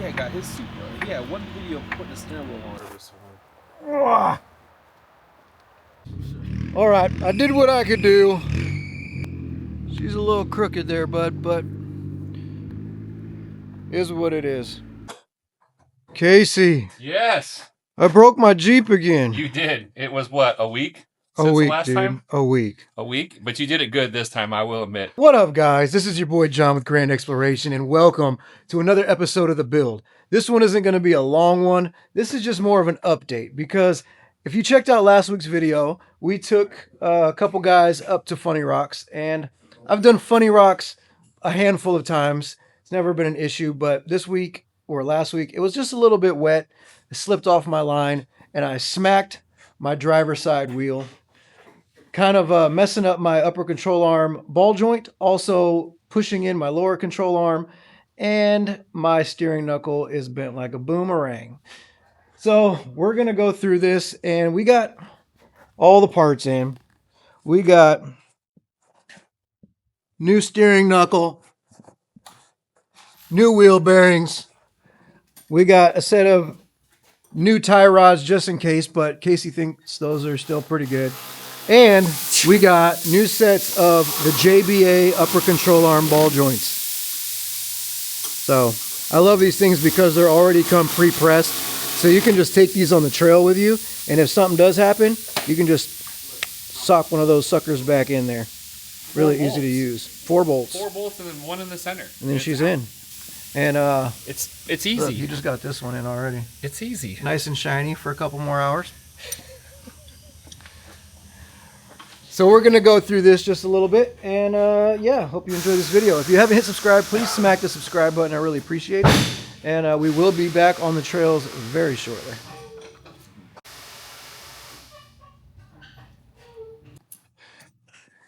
had got his seat though. He had one video putting the steering wheel on. All right, I did what I could do. She's a little crooked there, bud, but is what it is. Casey. Yes. I broke my Jeep again. You did. It was what, a week? A week, dude. A week. A week? But you did it good this time, I will admit. What up, guys? This is your boy John with Grand Exploration, and welcome to another episode of The Build. This one isn't going to be a long one. This is just more of an update, because if you checked out last week's video, we took a couple guys up to Funny Rocks, and I've done Funny Rocks a handful of times. It's never been an issue, but this week, or last week, it was just a little bit wet. It slipped off my line, and I smacked my driver's side wheel, kind of messing up my upper control arm ball joint, also pushing in my lower control arm, and my steering knuckle is bent like a boomerang. So we're going to go through this, and we got all the parts in. We got new steering knuckle, new wheel bearings. We got a set of new tie rods just in case, but Casey thinks those are still pretty good. And we got new sets of the JBA upper control arm ball joints. So I love these things because they're already come pre-pressed. So you can just take these on the trail with you. And if something does happen, you can just sock one of those suckers back in there. Really easy to use. 4 bolts. 4 bolts and then one in the center. And then she's in. And it's easy. Look, you just got this one in already. It's easy. Nice and shiny for a couple more hours. So we're going to go through this just a little bit, and yeah, hope you enjoy this video. If you haven't hit subscribe, please smack the subscribe button. I really appreciate it. And we will be back on the trails very shortly.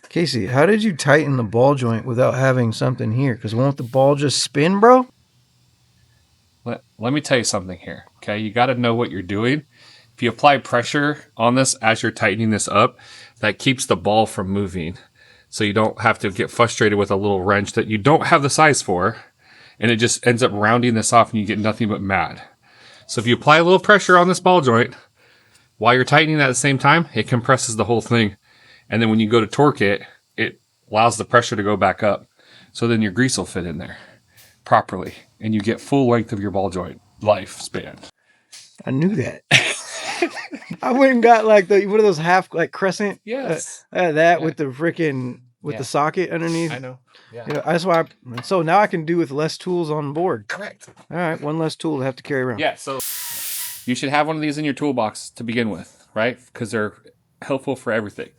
Casey, how did you tighten the ball joint without having something here? Because won't the ball just spin, bro? Let me tell you something here, okay? You got to know what you're doing. If you apply pressure on this as you're tightening this up, that keeps the ball from moving. So you don't have to get frustrated with a little wrench that you don't have the size for. And it just ends up rounding this off and you get nothing but mad. So if you apply a little pressure on this ball joint, while you're tightening at the same time, it compresses the whole thing. And then when you go to torque it, it allows the pressure to go back up. So then your grease will fit in there properly. And you get full length of your ball joint lifespan. I knew that. I went and got like one of those half like crescent. Yes. With the freaking the socket underneath. I know. Yeah. You know, that's why. So now I can do with less tools on board. Correct. All right, one less tool to have to carry around. Yeah. So you should have one of these in your toolbox to begin with, right? Because they're helpful for everything.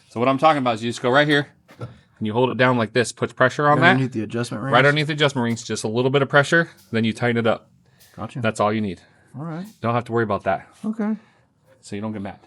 So what I'm talking about is you just go right here and you hold it down like this, puts pressure on that. Underneath the adjustment rings. Right underneath the adjustment rings, just a little bit of pressure, then you tighten it up. Gotcha. That's all you need. All right. Don't have to worry about that. Okay. So you don't get mad.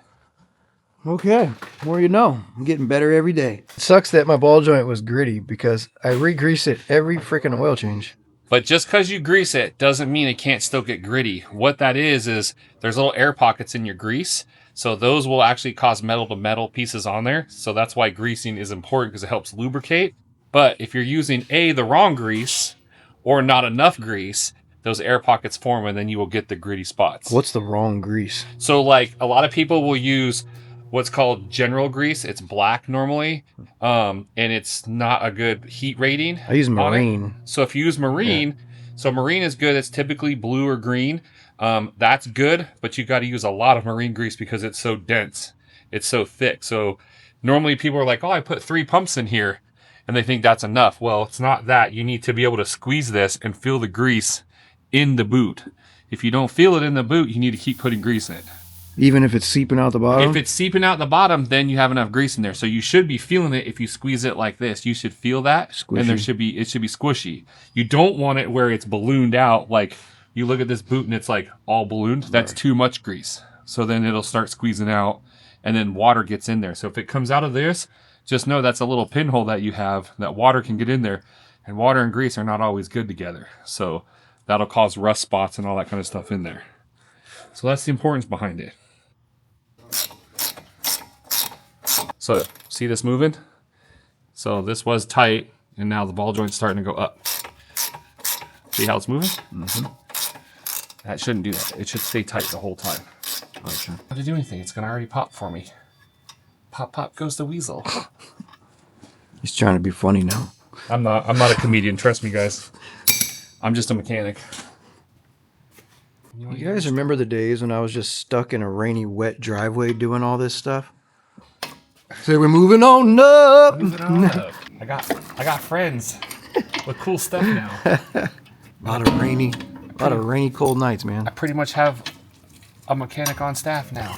Okay. More you know. I'm getting better every day. It sucks that my ball joint was gritty because I re-grease it every freaking oil change. But just because you grease it doesn't mean it can't still get gritty. What that is there's little air pockets in your grease. So those will actually cause metal to metal pieces on there. So that's why greasing is important, because it helps lubricate. But if you're using the wrong grease or not enough grease, those air pockets form and then you will get the gritty spots. What's the wrong grease? So like a lot of people will use what's called general grease. It's black normally. And it's not a good heat rating. I use marine. So if you use marine, so marine is good. It's typically blue or green. That's good, but you got to use a lot of marine grease because it's so dense. It's so thick. So normally people are like, oh, I put 3 pumps in here and they think that's enough. Well, it's not that. You need to be able to squeeze this and feel the grease in the boot. If you don't feel it in the boot, you need to keep putting grease in. Even if it's seeping out the bottom? If it's seeping out the bottom, then you have enough grease in there. So you should be feeling it if you squeeze it like this. You should feel that. Squishy. And it should be squishy. You don't want it where it's ballooned out. Like you look at this boot and it's like all ballooned. That's too much grease. So then it'll start squeezing out and then water gets in there. So if it comes out of this, just know that's a little pinhole that you have that water can get in there. And water and grease are not always good together. So that'll cause rust spots and all that kind of stuff in there. So that's the importance behind it. So see this moving? So this was tight and now the ball joint's starting to go up. See how it's moving? Mm-hmm. That shouldn't do that. It should stay tight the whole time. Okay. Not to do anything. It's gonna already pop for me. Pop, pop goes the weasel. He's trying to be funny now. I'm not a comedian. Trust me, guys. I'm just a mechanic. You guys remember the days when I was just stuck in a rainy, wet driveway doing all this stuff? So we're moving on up. I got friends with cool stuff now. A lot of rainy, cold nights, man. I pretty much have a mechanic on staff now.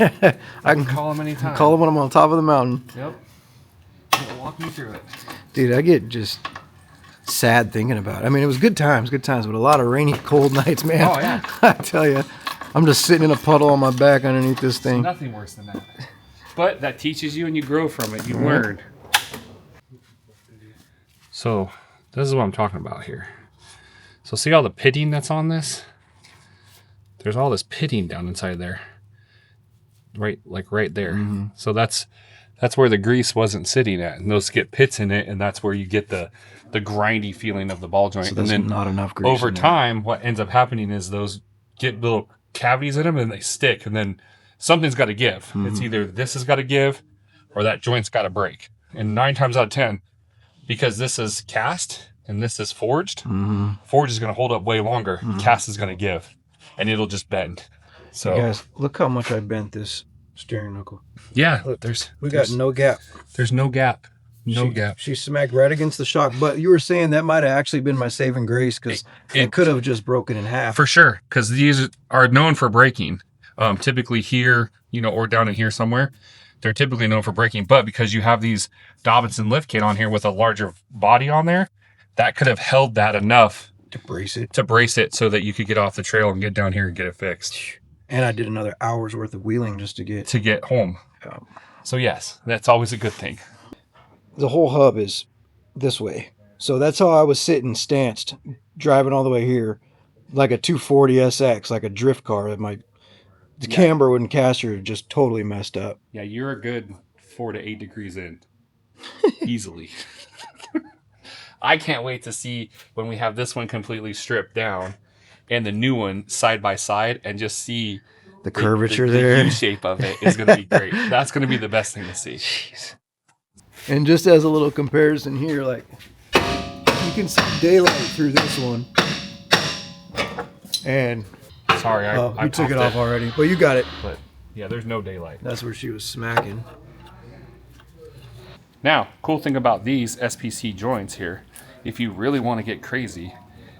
I can call him anytime. Call him when I'm on top of the mountain. Yep. He'll walk me through it. Dude, I get just sad thinking about it. I mean, it was good times, but a lot of rainy, cold nights, man. Oh, yeah. I tell you, I'm just sitting in a puddle on my back underneath this thing. Nothing worse than that. But that teaches you and you grow from it. You learn. So this is what I'm talking about here. So see all the pitting that's on this? There's all this pitting down inside there. Right there. Mm-hmm. So that's where the grease wasn't sitting at. And those get pits in it, and that's where you get the grindy feeling of the ball joint. So that's and then not enough grease. Over time, what ends up happening is those get little cavities in them and they stick, and then something's got to give. Mm-hmm. It's either this has got to give or that joint's got to break. And 9 times out of 10, because this is cast and this is forged, mm-hmm. Forged is going to hold up way longer. Mm-hmm. Cast is going to give, and it'll just bend. So hey guys, look how much I bent this steering knuckle. Yeah, look, we got no gap. There's no gap. No gap. She smacked right against the shock. But you were saying that might have actually been my saving grace, because it could have just broken in half. For sure, because these are known for breaking. Typically here, or down in here somewhere, they're typically known for breaking. But because you have these Dobinson lift kit on here with a larger body on there, that could have held that enough to brace it so that you could get off the trail and get down here and get it fixed. And I did another hour's worth of wheeling just to get home. So yes, that's always a good thing. The whole hub is this way. So that's how I was sitting stanced, driving all the way here, like a 240 SX, like a drift car. The camber and caster just totally messed up. Yeah, you're a good 4 to 8 degrees in. Easily. I can't wait to see when we have this one completely stripped down and the new one side by side, and just see the curvature there. The U shape of it is going to be great. That's going to be the best thing to see. Jeez. And just as a little comparison here, like, you can see daylight through this one. And sorry, I took it off already, but you got it. But yeah, there's no daylight. That's where she was smacking. Now, cool thing about these SPC joints here, if you really want to get crazy,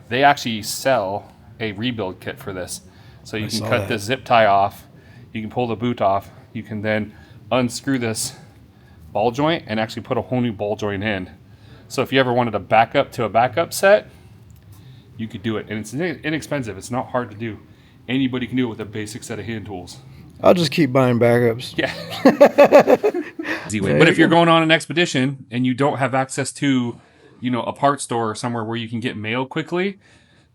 they actually sell a rebuild kit for this. So you can cut this zip tie off, you can pull the boot off, you can then unscrew this ball joint and actually put a whole new ball joint in. So if you ever wanted to back up to a backup set, you could do it. And it's inexpensive. It's not hard to do. Anybody can do it with a basic set of hand tools. I'll just keep buying backups. Yeah. Easy way. But if you're going on an expedition and you don't have access to, a parts store or somewhere where you can get mail quickly,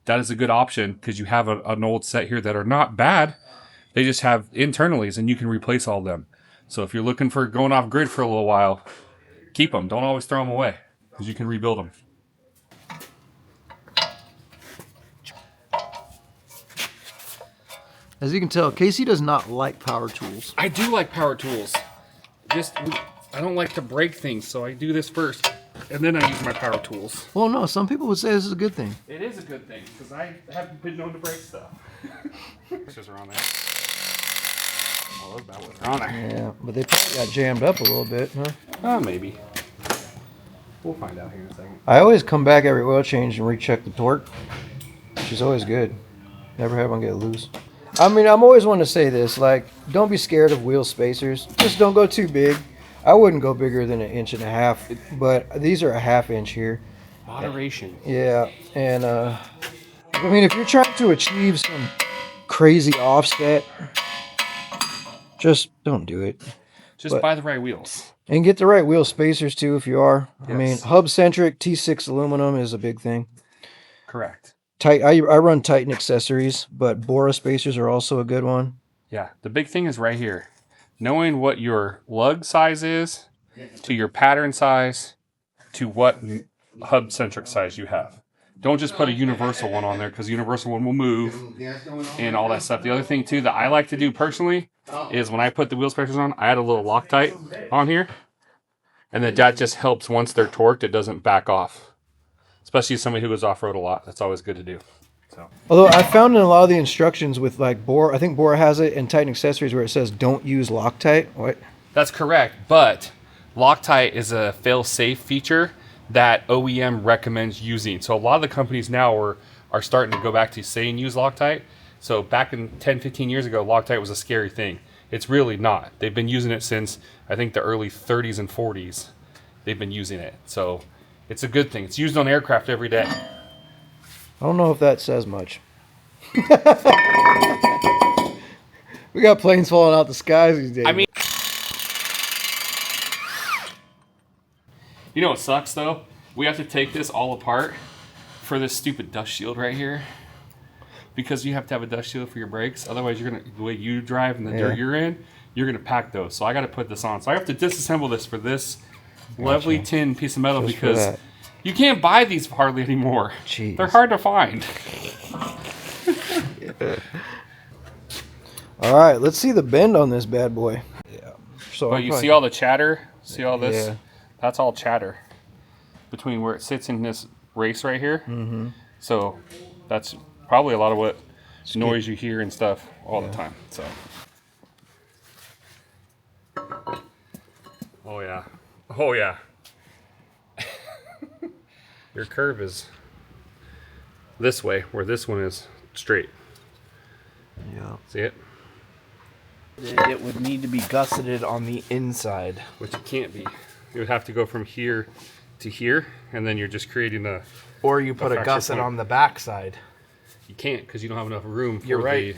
that is a good option, because you have an old set here that are not bad. They just have internalies, and you can replace all of them. So if you're looking for going off grid for a little while, keep them. Don't always throw them away, because you can rebuild them. As you can tell, Casey does not like power tools. I do like power tools. I don't like to break things, so I do this first, and then I use my power tools. Well, no, some people would say this is a good thing. It is a good thing, because I haven't been known to break stuff. Pictures are on there. Oh, those bad ones are on there. Yeah, but they probably got jammed up a little bit, huh? Oh, maybe. We'll find out here in a second. I always come back every oil change and recheck the torque, which is always good. Never have one get loose. I mean, I'm always wanting to say this, like, don't be scared of wheel spacers. Just don't go too big. I wouldn't go bigger than 1.5 inches, but these are a 1/2 inch here. Moderation. Yeah, and I mean, if you're trying to achieve some crazy offset, just don't do it. Just buy the right wheels. And get the right wheel spacers too if you are. Yes. I mean, hub-centric T6 aluminum is a big thing. Correct. I run Titan accessories, but Bora spacers are also a good one. Yeah, the big thing is right here. Knowing what your lug size is, to your pattern size, to what hub-centric size you have. don't just put a universal one on there because the universal one will move and all that stuff. The other thing too that I like to do personally is when I put the wheel spacers on, I add a little Loctite on here, and then that just helps once they're torqued, it doesn't back off. Especially somebody who goes off road a lot, that's always good to do. So. Although I found in a lot of the instructions with like Bora, I think Bora has it in Titan accessories where it says don't use Loctite. What? That's correct, but Loctite is a fail-safe feature that OEM recommends using. So a lot of the companies now are starting to go back to saying use Loctite. So back in 10, 15 years ago, Loctite was a scary thing. It's really not. They've been using it since, I think, the early 30s and 40s. They've been using it. So it's a good thing. It's used on aircraft every day. I don't know if that says much. We got planes falling out the skies these days. I mean, you know what sucks though? We have to take this all apart for this stupid dust shield right here. Because you have to have a dust shield for your brakes. Otherwise, you're gonna, the way you drive and the dirt you're in, you're gonna pack those. So I got to put this on. So I have to disassemble this for this lovely tin piece of metal because you can't buy these hardly anymore. Jeez. They're hard to find. All right, let's see the bend on this bad boy. Yeah. So But you see all the chatter? See all this? Yeah. That's all chatter between where it sits in this race right here. Mm-hmm. So that's probably a lot of what noise you hear and stuff all the time. So. Oh yeah. Oh yeah. Your curve is this way, where this one is straight. Yeah. See it? It would need to be gusseted on the inside. Which it can't be. You would have to go from here to here, and then you're just creating a... Or you put a fracture gusset point. on the backside. You can't, because you don't have enough room for You're right.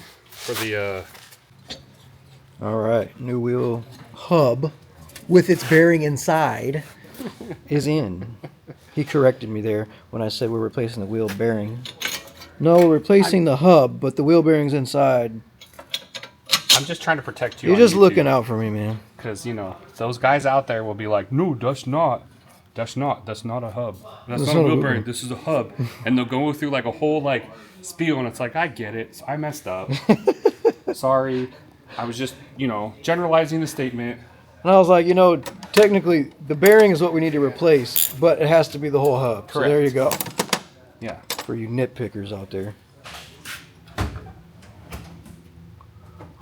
All right, new wheel hub with its bearing inside is in. He corrected me there when I said we're replacing the wheel bearing. No, we're replacing the hub, but the wheel bearing's inside. I'm just trying to protect you. You're just looking out for me, man. Because, you know, those guys out there will be like, no, that's not a hub. That's not a wheel bearing. This is a hub. And they'll go through like a whole like spiel, and it's like, I get it. I messed up. Sorry. I was just, you know, generalizing the statement. And I was like, you know, technically the bearing is what we need to replace, but it has to be the whole hub. Correct. So there you go. Yeah. For you nitpickers out there.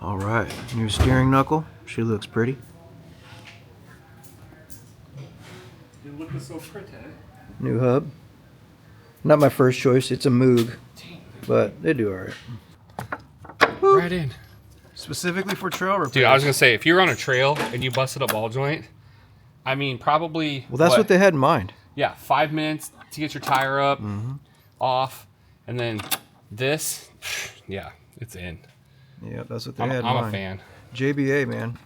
All right, new steering knuckle. She looks pretty. You're looking so pretty. New hub. Not my first choice. It's a Moog, but they do all right. Right in. Specifically for trail repairs. Dude, I was going to say, if you're on a trail and you busted a ball joint, I mean, probably... Well, that's what they had in mind. Yeah, 5 minutes to get your tire up, off, and then this, yeah, it's in. Yeah, that's what they had in I'm mind. a fan. JBA, man.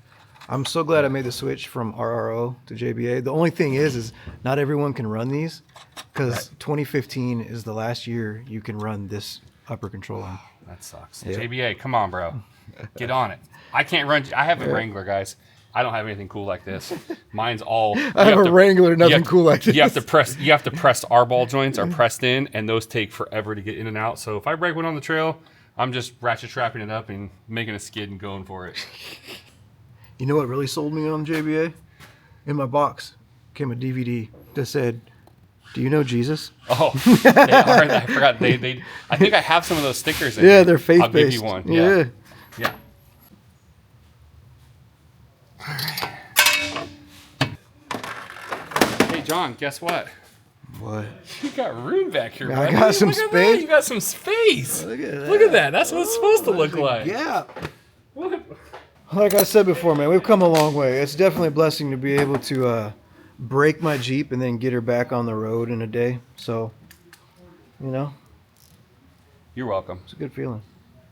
I'm so glad I made the switch from RRO to JBA. The only thing is not everyone can run these because 2015 is the last year you can run this upper control arm. That sucks. Yeah. JBA, come on, bro. Get on it. I can't run. I have a Wrangler, guys. I don't have anything cool like this. Mine's all. I have a Wrangler, nothing cool like this. You have to press. Our ball joints are pressed in, and those take forever to get in and out. So if I break one on the trail, I'm just ratchet strapping it up and making a skid and going for it. You know what really sold me on JBA? In my box came a DVD that said, "Do you know Jesus?" Oh, they are. I forgot. They. I think I have some of those stickers. In Yeah, here. they're faith-based. I'll give you one. Yeah. Yeah. Hey, John, guess what? What? You got room back here, I buddy. got some Look at space. that. You got some space. Look at that. Look at that. That's what it's supposed to look like. Yeah. What? Like I said before, man, we've come a long way. It's definitely a blessing to be able to break my Jeep and then get her back on the road in a day. So, you know, You're welcome. it's a good feeling.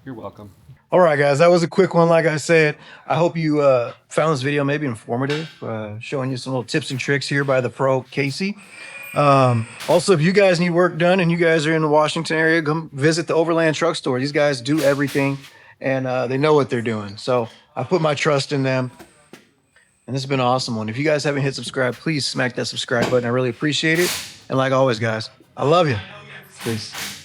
You're welcome. All right, guys, that was a quick one. Like I said, I hope you found this video maybe informative, showing you some little tips and tricks here by the pro Casey. Also, if you guys need work done and you guys are in the Washington area, come visit the Overland Truck Store. These guys do everything, and they know what they're doing. So I put my trust in them, and this has been an awesome one. If you guys haven't hit subscribe, please smack that subscribe button. I really appreciate it. And like always, guys, I love you. Peace.